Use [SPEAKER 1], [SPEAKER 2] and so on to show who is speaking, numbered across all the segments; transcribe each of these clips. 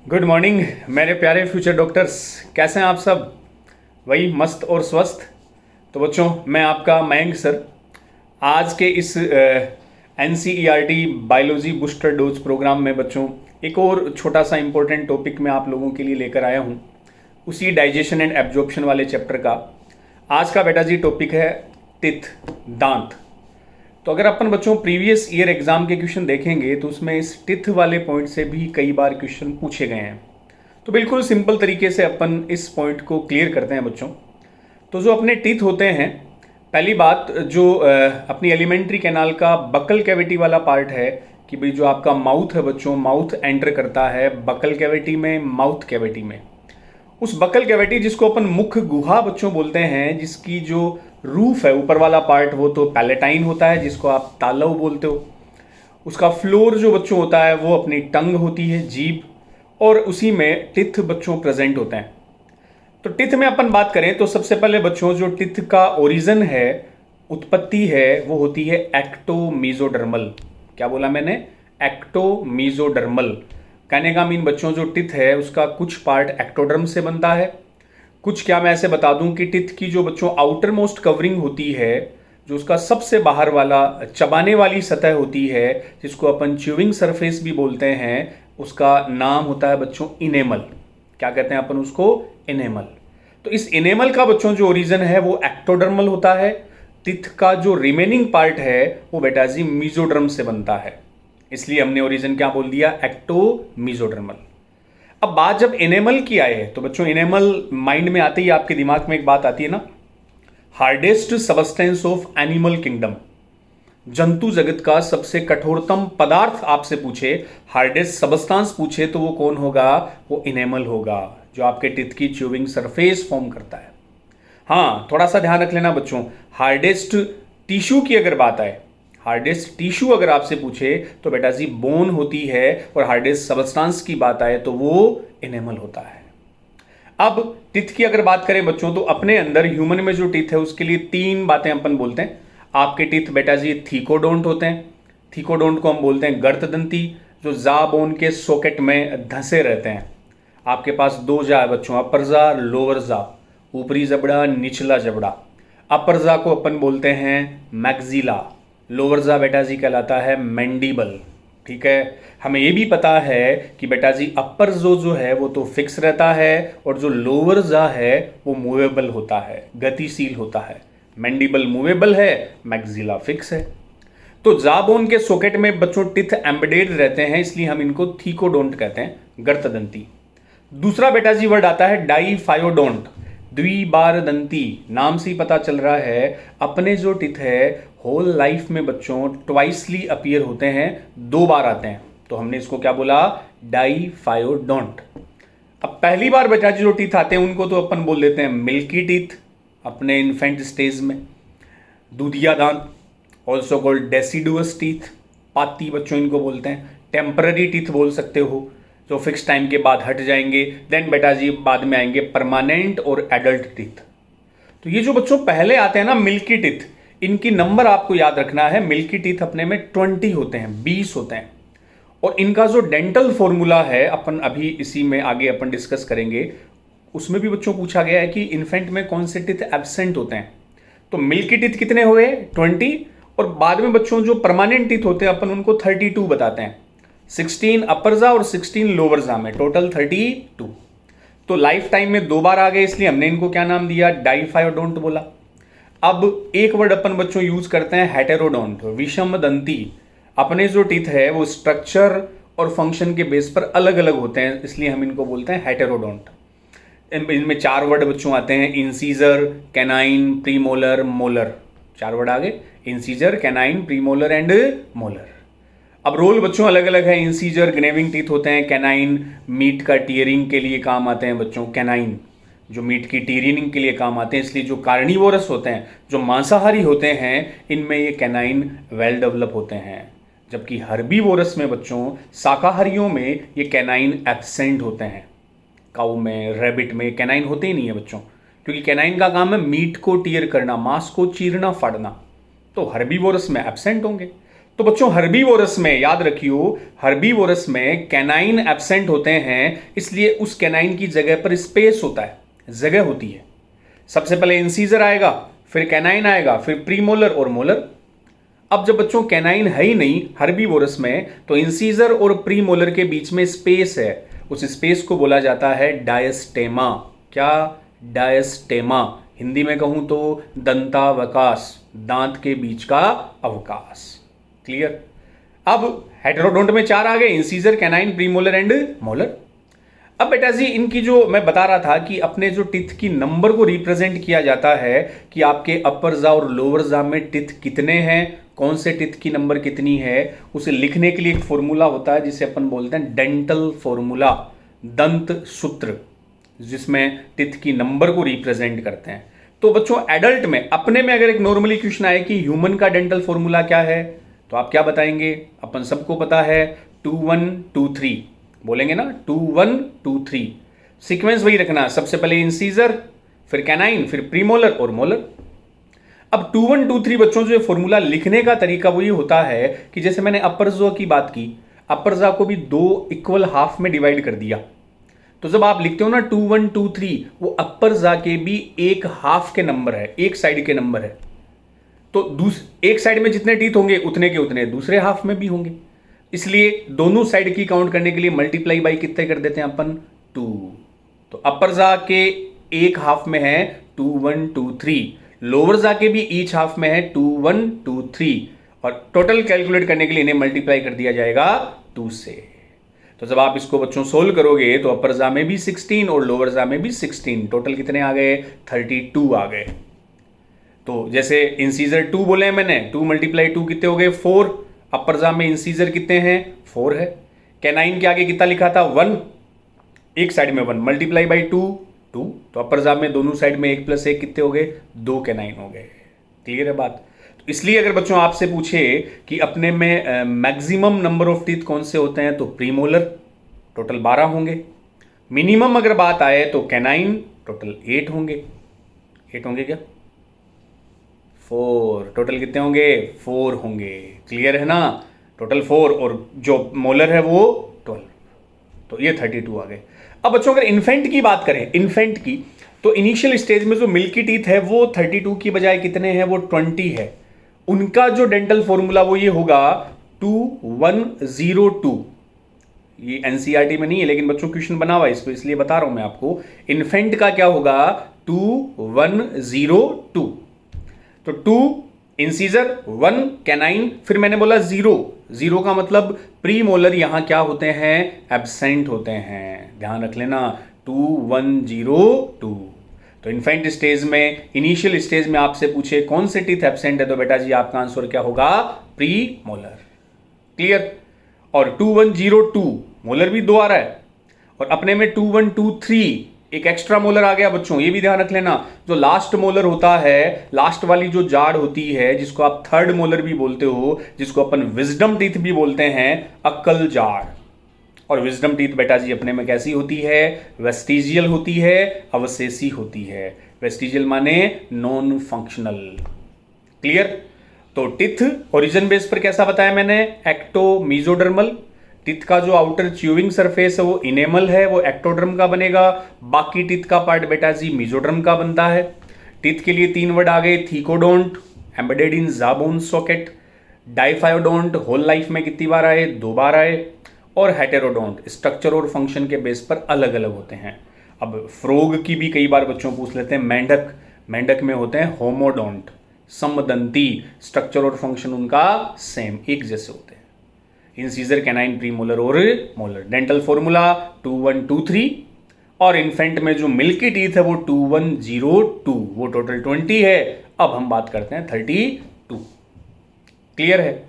[SPEAKER 1] Good morning मेरे प्यारे future doctors. कैसे हैं आप सब? वही मस्त और स्वस्थ। तो बच्चों, मैं आपका मयंक सर आज के इस NCERT biology booster dose program में बच्चों एक और छोटा सा इंपॉर्टेंट टॉपिक मैं आप लोगों के लिए लेकर आया हूँ, उसी डाइजेशन एंड एब्जॉर्प्शन वाले चैप्टर का। आज का बेटा जी टॉपिक है टिथ, दांत। तो अगर अपन बच्चों प्रीवियस ईयर एग्जाम के क्वेश्चन देखेंगे तो उसमें इस टिथ वाले पॉइंट से भी कई बार क्वेश्चन पूछे गए हैं। तो बिल्कुल सिंपल तरीके से अपन इस पॉइंट को क्लियर करते हैं बच्चों। तो जो अपने टीथ होते हैं, पहली बात जो अपनी एलिमेंट्री कैनाल का बकल कैविटी वाला पार्ट है कि भाई जो आपका माउथ है बच्चों, माउथ एंटर करता है बकल कैविटी में, माउथ कैविटी में। उस बकल कैविटी जिसको अपन मुख गुहा बच्चों बोलते हैं, जिसकी जो रूफ है ऊपर वाला पार्ट वो तो पैलेटाइन होता है, जिसको आप तालव बोलते हो। उसका फ्लोर जो बच्चों होता है वो अपनी टंग होती है, जीभ, और उसी में टिथ बच्चों प्रेजेंट होते हैं। तो टिथ में अपन बात करें तो सबसे पहले बच्चों जो टिथ का ओरिजिन है, उत्पत्ति है, वो होती है एक्टोमीजोडर्मल। क्या बोला मैंने? एक्टोमीजोडर्मल। कहने का मीन बच्चों जो टिथ है उसका कुछ पार्ट एक्टोडर्म से बनता है, कुछ क्या मैं ऐसे बता दूं कि टिथ की जो बच्चों आउटर मोस्ट कवरिंग होती है, जो उसका सबसे बाहर वाला चबाने वाली सतह होती है, जिसको अपन च्यूइंग सरफेस भी बोलते हैं, उसका नाम होता है बच्चों इनेमल। क्या कहते हैं अपन उसको? इनेमल। तो इस इनेमल का बच्चों जो ओरिजिन है वो एक्टोडर्मल होता है। टिथ का जो रिमेनिंग पार्ट है वो बेटा जी मीजोडर्म से बनता है, इसलिए हमने ओरिजिन क्या बोल दिया? एक्टोमीजोडर्मल। अब बात जब एनेमल की आए तो बच्चों एनेमल माइंड में आते ही आपके दिमाग में एक बात आती है ना, hardest substance of animal kingdom. जंतु जगत का सबसे कठोरतम पदार्थ आपसे पूछे, हार्डेस्ट सबस्टेंस पूछे, तो वो कौन होगा? वो इनेमल होगा, जो आपके टिथ की च्यूइंग सरफेस फॉर्म करता है। हाँ, थोड़ा सा ध्यान रख लेना बच्चों, हार्डेस्ट टिश्यू की अगर बात आए, हार्डेस्ट टिश्यू अगर आपसे पूछे तो बेटा जी बोन होती है, और हार्डेस्ट सबस्टेंस की बात आए तो वो इनेमल होता है। अब टिथ की अगर बात करें बच्चों तो अपने अंदर ह्यूमन में जो टिथ है उसके लिए तीन बातें अपन बोलते हैं। आपके टिथ बेटा जी थीकोडोंट होते हैं। थीकोडोंट को हम बोलते हैं गर्तदंती, जो जा बोन के सॉकेट में धंसे रहते हैं। आपके पास दो जा है बच्चों, अपर जा, लोअर जा, ऊपरी जबड़ा, निचला जबड़ा। अपर जा को अपन बोलते हैं मैक्सिला, लोअर जा बेटा जी कहलाता है मैंडिबल। ठीक है, हमें ये भी पता है कि बेटा जी अपर जो है वो तो फिक्स रहता है, और जो लोअर जा है वो मूवेबल होता है, गतिशील होता है। मैंडिबल मूवेबल है, मैक्सिला फिक्स है। तो जा बोन के सॉकेट में बच्चों टिथ एम्बेडेड रहते हैं, इसलिए हम इनको थीकोडोंट कहते हैं, गर्तदंती। दूसरा बेटा जी वर्ड आता है डाईफायोडोंट, द्विबार दंती। नाम से ही पता चल रहा है अपने जो टिथ है होल लाइफ में बच्चों ट्वाइसली अपीयर होते हैं, दो बार आते हैं, तो हमने इसको क्या बोला? डाईफायोडोंट। अब पहली बार बेटा जी जो टीथ आते हैं उनको तो अपन बोल देते हैं मिल्की टीथ अपने इन्फेंट स्टेज में, दूधिया दांत, ऑल्सो कॉल्ड डेसिडुअस टीथ, पाती बच्चों इनको बोलते हैं। टेम्पररी टीथ बोल सकते हो, जो फिक्स टाइम के बाद हट जाएंगे। देन बेटा जी बाद में आएंगे परमानेंट और एडल्ट टीथ। तो ये जो बच्चों पहले आते हैं ना मिल्की टीथ, इनकी नंबर आपको याद रखना है। मिल्की टीथ अपने में 20 होते हैं, 20 होते हैं। और इनका जो डेंटल फॉर्मूला है अपन अभी इसी में आगे अपन डिस्कस करेंगे, उसमें भी बच्चों पूछा गया है कि इन्फेंट में कौन से टीथ एब्सेंट होते हैं। तो मिल्की टीथ कितने हुए? 20। और बाद में बच्चों जो परमानेंट टीथ होते हैं अपन उनको 32 बताते हैं। 16 अपर जा और 16 लोअर जा में टोटल 32। तो लाइफ टाइम में दो बार आ गए, इसलिए हमने इनको क्या नाम दिया? डाईफायोडोंट बोला। अब एक वर्ड अपन बच्चों यूज करते हैं हेटेरोडोंट, विषम दंती। अपने जो टीथ है वो स्ट्रक्चर और फंक्शन के बेस पर अलग अलग होते हैं, इसलिए हम इनको बोलते हैं हेटेरोडोंट। इनमें चार वर्ड बच्चों आते हैं, इंसीजर, कैनाइन, प्रीमोलर, मोलर। चार वर्ड आ गए, incisor, canine, premolar and molar. अब रोल बच्चों अलग अलग है। इंसीजर ग्नेविंग टीथ होते हैं, कैनाइन मीट का टीयरिंग के लिए काम आते हैं बच्चों, कैनाइन जो मीट की टीयरिंग के लिए काम आते हैं। इसलिए जो कार्निवोरस होते हैं, जो मांसाहारी होते हैं, इनमें ये कैनाइन वेल डेवलप होते हैं। जबकि हर्बीवोरस में बच्चों, शाकाहारियों में ये कैनाइन एब्सेंट होते हैं। काऊ में, रैबिट में कैनाइन होते ही नहीं है बच्चों, क्योंकि कैनाइन का काम है मीट को टीयर करना, मांस को चीरना, फाड़ना। तो हर्बीवोरस में एब्सेंट होंगे। तो बच्चों हर्बीवोरस में याद रखियो, हर्बीवोरस में कैनाइन एब्सेंट होते हैं, इसलिए उस कैनाइन की जगह पर स्पेस होता है, जगह होती है। सबसे पहले इंसीजर आएगा, फिर कैनाइन आएगा, फिर प्रीमोलर और मोलर। अब जब बच्चों कैनाइन है ही नहीं हर्बीवोरस में, तो इंसीजर और प्रीमोलर के बीच में स्पेस है, उस स्पेस को बोला जाता है डायस्टेमा। क्या? डायस्टेमा। हिंदी में कहूं तो दंतावकाश, दांत के बीच का अवकाश। क्लियर? अब हेटेरोडोंट में 4 आ गए, incisor, canine, premolar and molar. अब बेटा जी इनकी जो मैं बता रहा था कि अपने जो टिथ की नंबर को रिप्रेजेंट किया जाता है कि आपके अपर जा और लोअर जा में टिथ कितने हैं, कौन से टिथ की नंबर कितनी है, उसे लिखने के लिए एक फॉर्मूला होता है जिसे अपन बोलते हैं डेंटल फॉर्मूला, दंत सूत्र, जिसमें टिथ की नंबर को रिप्रेजेंट करते हैं। तो बच्चों एडल्ट में अपने में अगर एक नॉर्मली क्वेश्चन आए कि ह्यूमन का डेंटल फॉर्मूला क्या है, तो आप क्या बताएंगे? अपन सबको पता है 2 1 2 3 बोलेंगे ना, 2 1 2 3। सीक्वेंस वही रखना, सबसे पहले इंसीजर, फिर कैनाइन, फिर प्रीमोलर और मोलर। अब 2 1 2 3 बच्चों जो फॉर्मूला लिखने का तरीका वही होता है कि जैसे मैंने अपर जॉ की बात की, अपर जॉ को भी 2 इक्वल हाफ में डिवाइड कर दिया। तो जब आप लिखते हो ना 2 1 2 3, वो अपर जॉ के भी एक हाफ के नंबर है, एक साइड के नंबर है। तो एक साइड में जितने टीथ होंगे उतने के उतने दूसरे हाफ में भी होंगे, इसलिए दोनों साइड की काउंट करने के लिए मल्टीप्लाई बाई कितने कर देते हैं अपन? 2। तो अपर जा के एक हाफ में है 2 1 2 3, लोअर जा के भी ईच हाफ में है 2 1 2 3, और टोटल कैलकुलेट करने के लिए इन्हें मल्टीप्लाई कर दिया जाएगा 2 से। तो जब आप इसको बच्चों सोल्व करोगे तो अपर जा में भी 16 और लोअर जा में भी 16, टोटल कितने आ गए? 32 आ गए। तो जैसे इंसीजर 2 बोले हैं मैंने, 2 मल्टीप्लाई 2 कितने हो गए? 4। अपर जा में इंसीजर कितने हैं? 4 है। कैनाइन के आगे कितना लिखा था? 1, एक साइड में 1 मल्टीप्लाई बाई 2 2, तो अपर जा में दोनों साइड में 1 + 1 कितने हो गए? 2 कैनाइन हो गए। क्लियर है बात? तो इसलिए अगर बच्चों आपसे पूछे कि अपने में मैक्सिमम नंबर ऑफ टीथ कौन से होते हैं, तो प्रीमोलर, टोटल 12 होंगे। मिनिमम अगर बात आए तो कैनाइन, टोटल 8 होंगे। 8 होंगे क्या? 4, टोटल कितने होंगे? 4 होंगे। क्लियर है ना? टोटल 4, और जो मोलर है वो 12, तो ये 32 आ गए। अब बच्चों अगर इन्फेंट की बात करें, इन्फेंट की, तो इनिशियल स्टेज में जो मिल्की टीथ है वो 32 की बजाय कितने हैं? वो 20 है। उनका जो डेंटल फॉर्मूला वो ये होगा 2 1 0 2। ये एनसीईआरटी में नहीं है, लेकिन बच्चों क्वेश्चन बना हुआ है इस पर, इसलिए बता रहा हूं मैं आपको। इन्फेंट का क्या होगा? 2 1 0 2। तो 2 इंसीजर, 1 कैनाइन, फिर मैंने बोला 0 का मतलब प्री मोलर यहां क्या होते हैं? एब्सेंट होते हैं, ध्यान रख लेना। 2 1 0 2। तो इन्फेंट स्टेज में, इनिशियल स्टेज में आपसे पूछे कौन से टीथ एब्सेंट है, तो बेटा जी आपका आंसर क्या होगा? Pre molar. क्लियर? और 2 1 0 2 मोलर भी 2 आ रहा है, और अपने में 2 1 2 3 एक एक्स्ट्रा मोलर आ गया बच्चों, ये भी ध्यान रख लेना। जो लास्ट मोलर होता है, लास्ट वाली जो जाड़ होती है, जिसको आप थर्ड मोलर भी बोलते हो, जिसको अपन विजडम टीथ भी बोलते हैं, अक्ल जाड़। और विजडम टीथ बेटा जी अपने में कैसी होती है? वेस्टिजियल होती है, अवशेषी होती है। वेस्टिजियल माने नॉन फंक्शनल। क्लियर? तो टिथ ओरिजिन बेस पर कैसा बताया मैंने? Ecto mesodermal. टिथ का जो आउटर च्यूइंग सरफेस है वो इनेमल है, वो एक्टोडर्म का बनेगा। बाकी टिथ का पार्ट बेटा जी मीजोडर्म का बनता है। टिथ के लिए 3 वर्ड आ गए, thecodont, embedded in jaw bone socket, diphyodont, whole life में कितनी बार आए? 2 बार आए, और हेटेरोडोंट, स्ट्रक्चर और फंक्शन के बेस पर अलग अलग होते हैं। अब फ्रोग की भी कई बार बच्चों पूछ लेते हैं। मेंढक, मेंढक में होते हैं होमोडोंट, समदंती, स्ट्रक्चर और फंक्शन उनका सेम, एक जैसे होते हैं। इंसीजर, कैनाइन, प्रीमोलर और मोलर। डेंटल फॉर्मूला 2 1 2 3, और इन्फेंट में जो मिल्की टीथ है वो 2 1 0 2, वो टोटल 20 है। अब हम बात करते हैं 32। क्लियर है?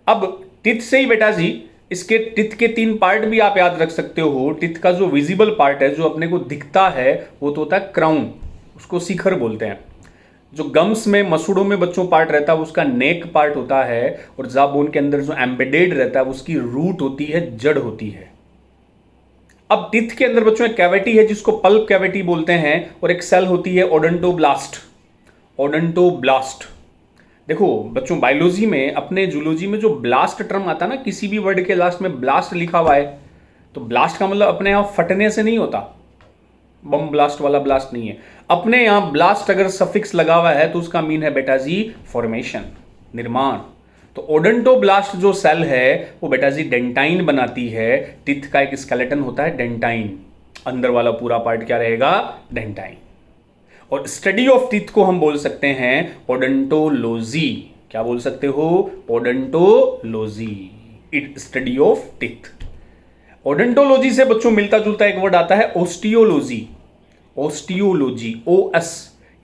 [SPEAKER 1] अब टिथ से ही बेटा जी इसके टिथ के 3 पार्ट भी आप याद रख सकते हो। टिथ का जो विजिबल पार्ट है, जो अपने को दिखता है, वो तो होता है क्राउन, उसको शिखर बोलते हैं। जो गम्स में, मसूड़ों में बच्चों पार्ट रहता है उसका नेक पार्ट होता है, और जा बोन के अंदर जो एम्बेडेड रहता है उसकी रूट होती है, जड़ होती है। अब टिथ के अंदर बच्चों एक कैविटी है जिसको पल्प कैविटी बोलते हैं, और एक सेल होती है ओडोंटोब्लास्ट। ओडोंटोब्लास्ट देखो बच्चों, बायोलॉजी में, अपने जूलॉजी में जो ब्लास्ट टर्म आता है ना, किसी भी वर्ड के लास्ट में ब्लास्ट लिखा हुआ है, तो ब्लास्ट का मतलब अपने आप फटने से नहीं होता, बम ब्लास्ट वाला ब्लास्ट नहीं है। अपने यहां ब्लास्ट अगर सफिक्स लगा हुआ है तो उसका मीन है बेटा जी फॉर्मेशन, निर्माण। तो ओडोंटोब्लास्ट जो सेल है वो बेटा जी डेंटाइन बनाती है। टिथ का एक स्केलेटन होता है डेंटाइन, अंदर वाला पूरा पार्ट क्या रहेगा, डेंटाइन। और स्टडी ऑफ टीथ को हम बोल सकते हैं ओडोंटोलॉजी। क्या बोल सकते हो, odontology, it study of teeth. Odontology से बच्चों मिलता जुलता एक वर्ड आता है ओस्टियोलॉजी। ओस्टियोलॉजी, ओएस,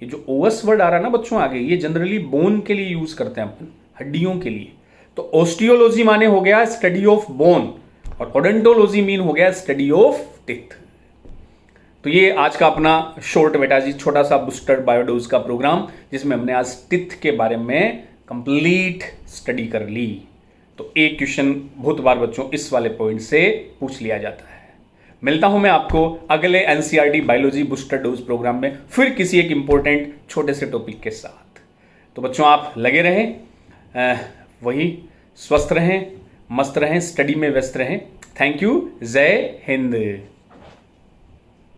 [SPEAKER 1] ये जो ओएस वर्ड आ रहा है ना बच्चों आगे, ये जनरली बोन के लिए यूज करते हैं अपन, हड्डियों के लिए। तो ओस्टियोलॉजी माने हो गया स्टडी ऑफ बोन, और ओडोंटोलॉजी मीन हो गया स्टडी ऑफ टीथ। तो ये आज का अपना शॉर्ट बेटा जी छोटा सा बूस्टर बायोडोज का प्रोग्राम, जिसमें हमने आज टीथ के बारे में कंप्लीट स्टडी कर ली। तो एक क्वेश्चन बहुत बार बच्चों इस वाले पॉइंट से पूछ लिया जाता है। मिलता हूं मैं आपको अगले NCERT biology booster dose program में, फिर किसी एक इंपॉर्टेंट छोटे से टॉपिक के साथ। तो बच्चों आप लगे रहें, वही स्वस्थ रहें, मस्त रहें, स्टडी में व्यस्त रहें। थैंक यू, जय हिंद।